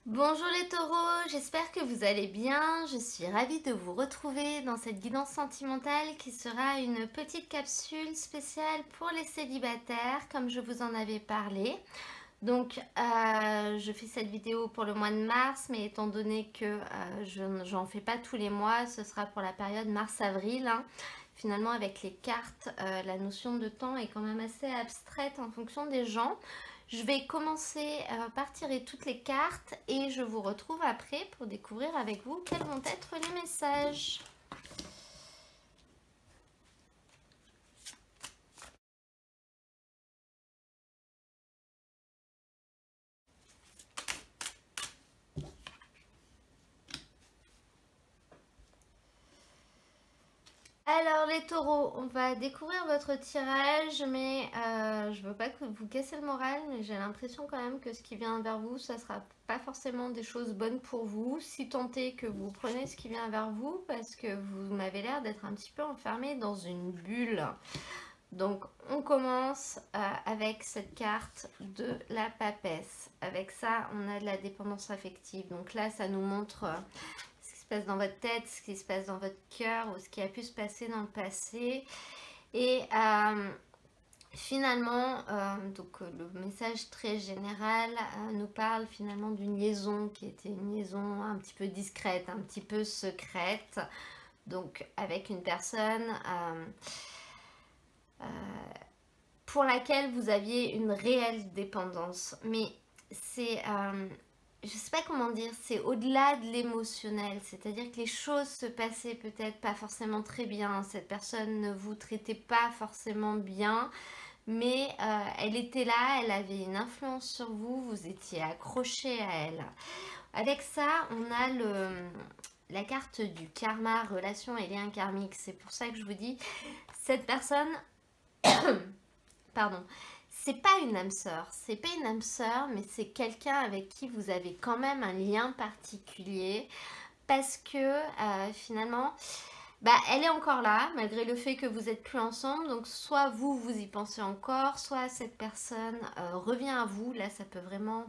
Bonjour les taureaux, j'espère que vous allez bien. Je suis ravie de vous retrouver dans cette guidance sentimentale qui sera une petite capsule spéciale pour les célibataires comme je vous en avais parlé. Donc je fais cette vidéo pour le mois de mars, mais étant donné que j'en fais pas tous les mois, ce sera pour la période mars-avril, hein. Finalement avec les cartes, la notion de temps est quand même assez abstraite en fonction des gens. Je vais commencer par tirer toutes les cartes et je vous retrouve après pour découvrir avec vous quels vont être les messages. Alors les taureaux, on va découvrir votre tirage, mais je veux pas que vous cassez le moral, mais j'ai l'impression quand même que ce qui vient vers vous, ça sera pas forcément des choses bonnes pour vous, si tant est que vous prenez ce qui vient vers vous, parce que vous m'avez l'air d'être un petit peu enfermé dans une bulle. Donc on commence avec cette carte de la papesse. Avec ça, on a de la dépendance affective. Donc là, ça nous montre ce qui se passe dans votre tête, ce qui se passe dans votre cœur ou ce qui a pu se passer dans le passé. Et finalement, le message très général nous parle finalement d'une liaison qui était une liaison un petit peu discrète, un petit peu secrète. Donc avec une personne pour laquelle vous aviez une réelle dépendance. Mais c'est, je sais pas comment dire, c'est au-delà de l'émotionnel. C'est-à-dire que les choses se passaient peut-être pas forcément très bien. Cette personne ne vous traitait pas forcément bien. Mais elle était là, elle avait une influence sur vous, vous étiez accroché à elle. Avec ça, on a la carte du karma, relation et lien karmique. C'est pour ça que je vous dis, cette personne, pardon, c'est pas une âme sœur, c'est pas une âme sœur, mais c'est quelqu'un avec qui vous avez quand même un lien particulier parce que finalement, bah, elle est encore là malgré le fait que vous êtes plus ensemble. Donc soit vous y pensez encore, soit cette personne revient à vous. Là, ça peut vraiment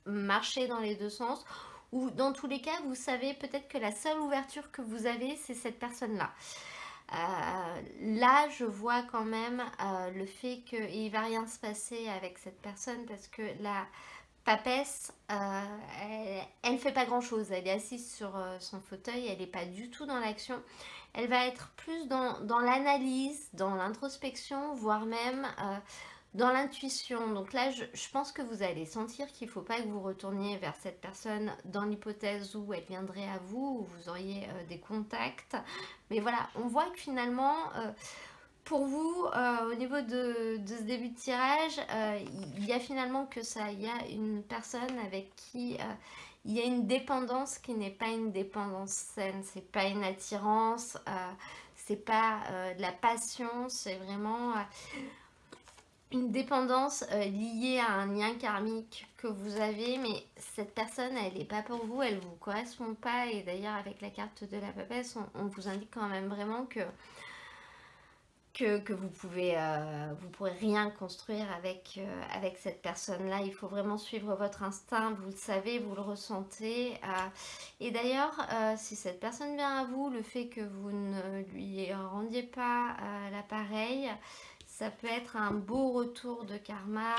marcher dans les deux sens. Ou dans tous les cas, vous savez peut-être que la seule ouverture que vous avez, c'est cette personne-là. Là, je vois quand même le fait qu'il ne va rien se passer avec cette personne parce que la papesse, elle ne fait pas grand-chose. Elle est assise sur son fauteuil, elle n'est pas du tout dans l'action. Elle va être plus dans l'analyse, dans l'introspection, voire même dans l'intuition. Donc là, je pense que vous allez sentir qu'il ne faut pas que vous retourniez vers cette personne dans l'hypothèse où elle viendrait à vous, où vous auriez des contacts. Mais voilà, on voit que finalement, pour vous, au niveau de ce début de tirage, il y a finalement que ça. Il y a une personne avec qui il y a une dépendance qui n'est pas une dépendance saine. C'est pas une attirance, c'est pas de la passion, c'est vraiment une dépendance liée à un lien karmique que vous avez, mais cette personne, elle n'est pas pour vous, elle ne vous correspond pas. Et d'ailleurs, avec la carte de la papesse, on vous indique quand même vraiment que vous pourrez rien construire avec cette personne-là. Il faut vraiment suivre votre instinct, vous le savez, vous le ressentez. Et d'ailleurs, si cette personne vient à vous, le fait que vous ne lui rendiez pas l'appareil, ça peut être un beau retour de karma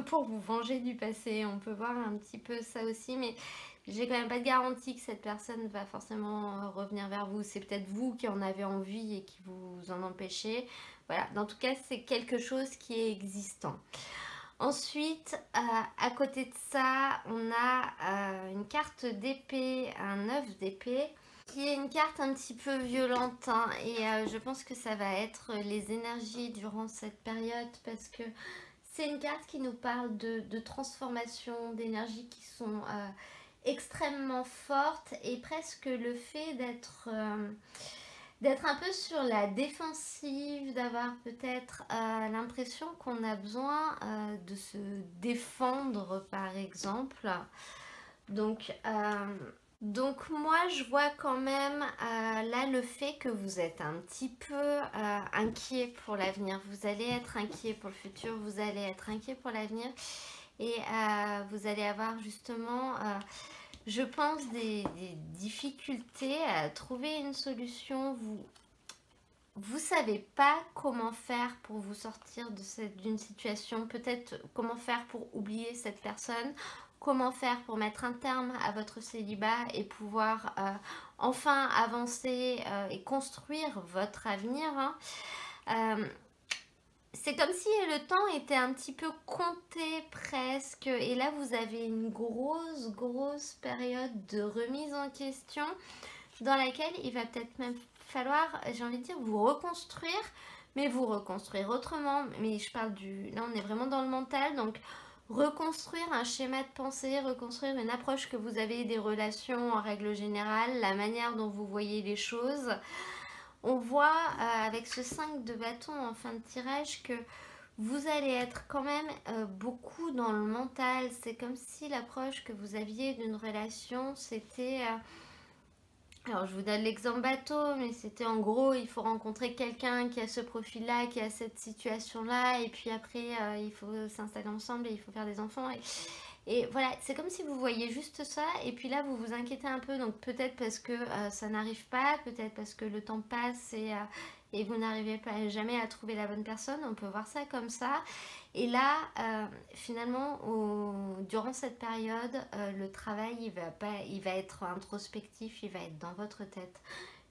pour vous venger du passé. On peut voir un petit peu ça aussi, mais j'ai quand même pas de garantie que cette personne va forcément revenir vers vous. C'est peut-être vous qui en avez envie et qui vous en empêchez. Voilà, dans tout cas, c'est quelque chose qui est existant. Ensuite, à côté de ça, on a une carte d'épée, un œuf d'épée, qui est une carte un petit peu violente, hein, et je pense que ça va être les énergies durant cette période parce que c'est une carte qui nous parle de transformation, d'énergies qui sont extrêmement fortes et presque le fait d'être un peu sur la défensive, d'avoir peut-être l'impression qu'on a besoin de se défendre par exemple. Donc, donc moi je vois quand même là le fait que vous êtes un petit peu inquiet pour l'avenir. Vous allez être inquiet pour le futur, vous allez être inquiet pour l'avenir. et vous allez avoir justement, je pense, des difficultés à trouver une solution. Vous savez pas comment faire pour vous sortir d'une situation, peut-être comment faire pour oublier cette personne, comment faire pour mettre un terme à votre célibat et pouvoir enfin avancer et construire votre avenir, hein. Euh, c'est comme si le temps était un petit peu compté presque, et là vous avez une grosse période de remise en question dans laquelle il va peut-être même falloir, j'ai envie de dire, vous reconstruire, mais vous reconstruire autrement. Mais je parle là on est vraiment dans le mental, donc reconstruire un schéma de pensée, reconstruire une approche que vous avez des relations en règle générale, la manière dont vous voyez les choses. On voit avec ce 5 de bâton en fin de tirage que vous allez être quand même beaucoup dans le mental. C'est comme si l'approche que vous aviez d'une relation, c'était... alors je vous donne l'exemple bateau, mais c'était en gros, il faut rencontrer quelqu'un qui a ce profil-là, qui a cette situation-là, et puis après, il faut s'installer ensemble et il faut faire des enfants. Et voilà, c'est comme si vous voyez juste ça, et puis là, vous vous inquiétez un peu, donc peut-être parce que ça n'arrive pas, peut-être parce que le temps passe et vous n'arrivez pas jamais à trouver la bonne personne, on peut voir ça comme ça. Et là, finalement, durant cette période, le travail, il va être introspectif, il va être dans votre tête.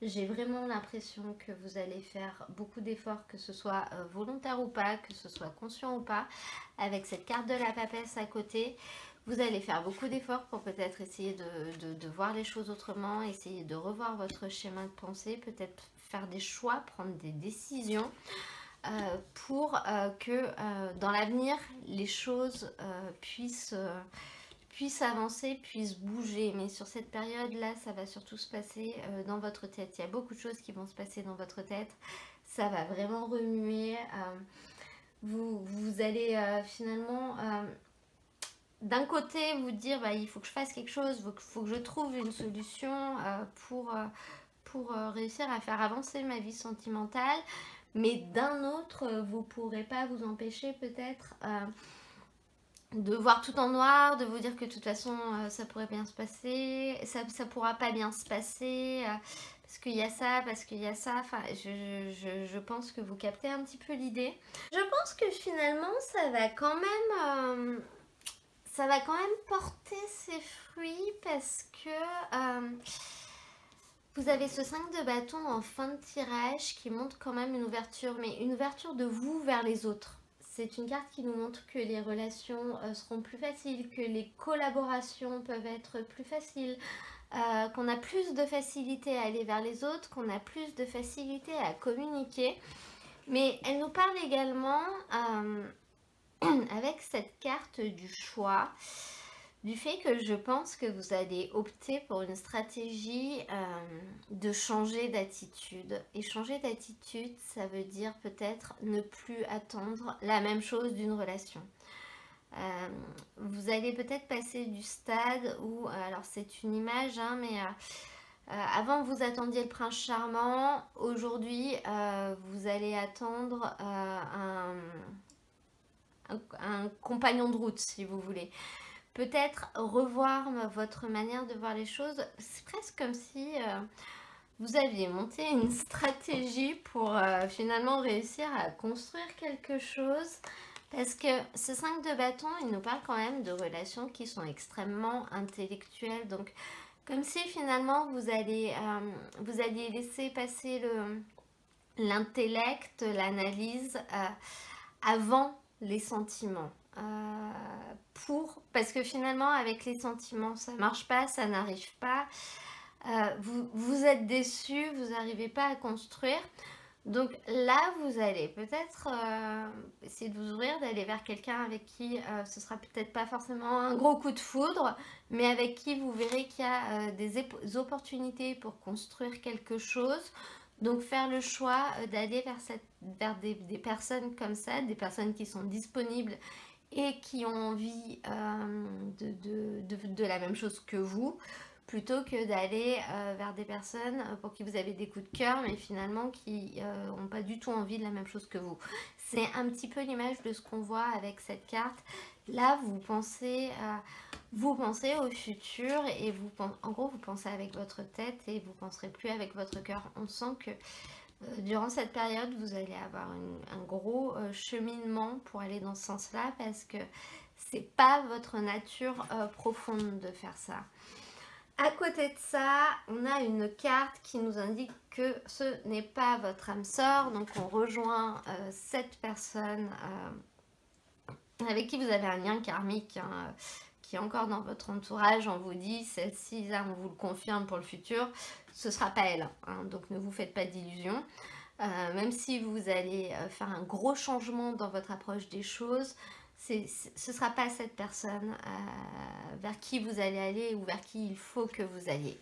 J'ai vraiment l'impression que vous allez faire beaucoup d'efforts, que ce soit volontaire ou pas, que ce soit conscient ou pas. Avec cette carte de la papesse à côté, vous allez faire beaucoup d'efforts pour peut-être essayer de voir les choses autrement, essayer de revoir votre schéma de pensée, peut-être faire des choix, prendre des décisions pour que dans l'avenir, les choses puissent avancer, puissent bouger. Mais sur cette période-là, ça va surtout se passer dans votre tête. Il y a beaucoup de choses qui vont se passer dans votre tête. Ça va vraiment remuer. Vous allez finalement d'un côté vous dire bah, il faut que je fasse quelque chose, il faut que je trouve une solution pour réussir à faire avancer ma vie sentimentale. Mais d'un autre, vous ne pourrez pas vous empêcher peut-être de voir tout en noir, de vous dire que de toute façon ça pourrait bien se passer, ça pourra pas bien se passer, parce qu'il y a ça, parce qu'il y a ça. Enfin, je pense que vous captez un petit peu l'idée. Je pense que finalement ça va quand même porter ses fruits parce que vous avez ce 5 de bâton en fin de tirage qui montre quand même une ouverture, mais une ouverture de vous vers les autres. C'est une carte qui nous montre que les relations seront plus faciles, que les collaborations peuvent être plus faciles, qu'on a plus de facilité à aller vers les autres, qu'on a plus de facilité à communiquer. Mais elle nous parle également, avec cette carte du choix, du fait que je pense que vous allez opter pour une stratégie de changer d'attitude. Et changer d'attitude, ça veut dire peut-être ne plus attendre la même chose d'une relation. Vous allez peut-être passer du stade où, alors c'est une image, hein, mais avant vous attendiez le prince charmant, aujourd'hui vous allez attendre un compagnon de route si vous voulez. Peut-être revoir votre manière de voir les choses. C'est presque comme si vous aviez monté une stratégie pour finalement réussir à construire quelque chose. Parce que ce 5 de bâton, il nous parle quand même de relations qui sont extrêmement intellectuelles. Donc, comme si finalement vous alliez laisser passer l'intellect, l'analyse avant les sentiments. Parce que finalement avec les sentiments ça marche pas, ça n'arrive pas, vous êtes déçu, vous n'arrivez pas à construire. Donc là vous allez peut-être essayer de vous ouvrir, d'aller vers quelqu'un avec qui ce sera peut-être pas forcément un gros coup de foudre, mais avec qui vous verrez qu'il y a des opportunités pour construire quelque chose. Donc faire le choix d'aller vers des personnes comme ça, des personnes qui sont disponibles et qui ont envie de la même chose que vous, plutôt que d'aller vers des personnes pour qui vous avez des coups de cœur, mais finalement qui n'ont pas du tout envie de la même chose que vous. C'est un petit peu l'image de ce qu'on voit avec cette carte. Là, vous pensez au futur et en gros, vous pensez avec votre tête et vous penserez plus avec votre cœur. On sent que durant cette période, vous allez avoir un gros cheminement pour aller dans ce sens-là parce que c'est pas votre nature profonde de faire ça. À côté de ça, on a une carte qui nous indique que ce n'est pas votre âme sœur, donc on rejoint cette personne avec qui vous avez un lien karmique, hein, qui est encore dans votre entourage. On vous dit, celle-ci, là, on vous le confirme pour le futur, ce ne sera pas elle, hein, donc ne vous faites pas d'illusions. Même si vous allez faire un gros changement dans votre approche des choses, ce ne sera pas cette personne vers qui vous allez aller ou vers qui il faut que vous alliez.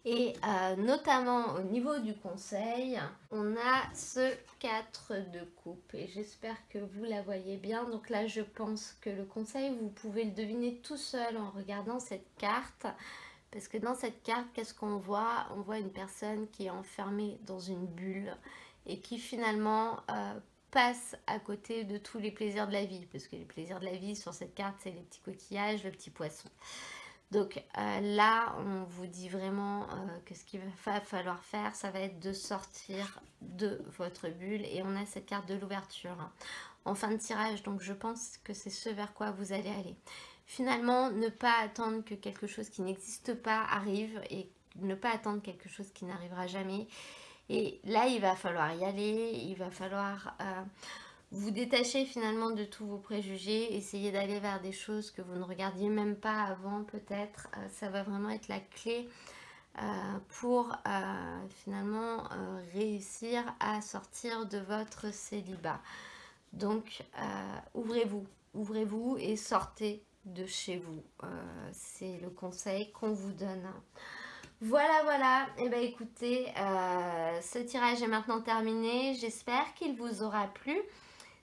Et notamment au niveau du conseil, on a ce 4 de coupe et j'espère que vous la voyez bien. Donc là, je pense que le conseil, vous pouvez le deviner tout seul en regardant cette carte. Parce que dans cette carte, qu'est-ce qu'on voit? On voit une personne qui est enfermée dans une bulle et qui finalement passe à côté de tous les plaisirs de la vie. Parce que les plaisirs de la vie sur cette carte, c'est les petits coquillages, le petit poisson. Donc là, on vous dit vraiment que ce qu'il va falloir faire, ça va être de sortir de votre bulle. Et on a cette carte de l'ouverture en fin de tirage. Donc je pense que c'est ce vers quoi vous allez aller. Finalement, ne pas attendre que quelque chose qui n'existe pas arrive et ne pas attendre quelque chose qui n'arrivera jamais. Et là, il va falloir y aller, il va falloir vous détacher finalement de tous vos préjugés, essayer d'aller vers des choses que vous ne regardiez même pas avant peut-être. Ça va vraiment être la clé pour finalement réussir à sortir de votre célibat. Donc, ouvrez-vous et sortez de chez vous. C'est le conseil qu'on vous donne. Voilà. Et bien écoutez, ce tirage est maintenant terminé. J'espère qu'il vous aura plu.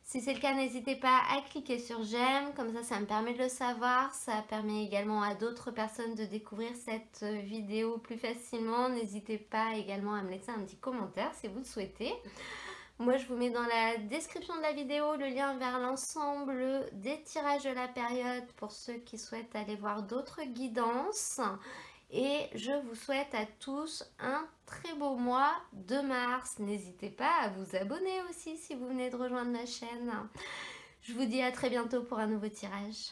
Si c'est le cas, n'hésitez pas à cliquer sur j'aime, comme ça me permet de le savoir. Ça permet également à d'autres personnes de découvrir cette vidéo plus facilement. N'hésitez pas également à me laisser un petit commentaire si vous le souhaitez. Moi, je vous mets dans la description de la vidéo le lien vers l'ensemble des tirages de la période pour ceux qui souhaitent aller voir d'autres guidances. Et je vous souhaite à tous un très beau mois de mars. N'hésitez pas à vous abonner aussi si vous venez de rejoindre ma chaîne. Je vous dis à très bientôt pour un nouveau tirage.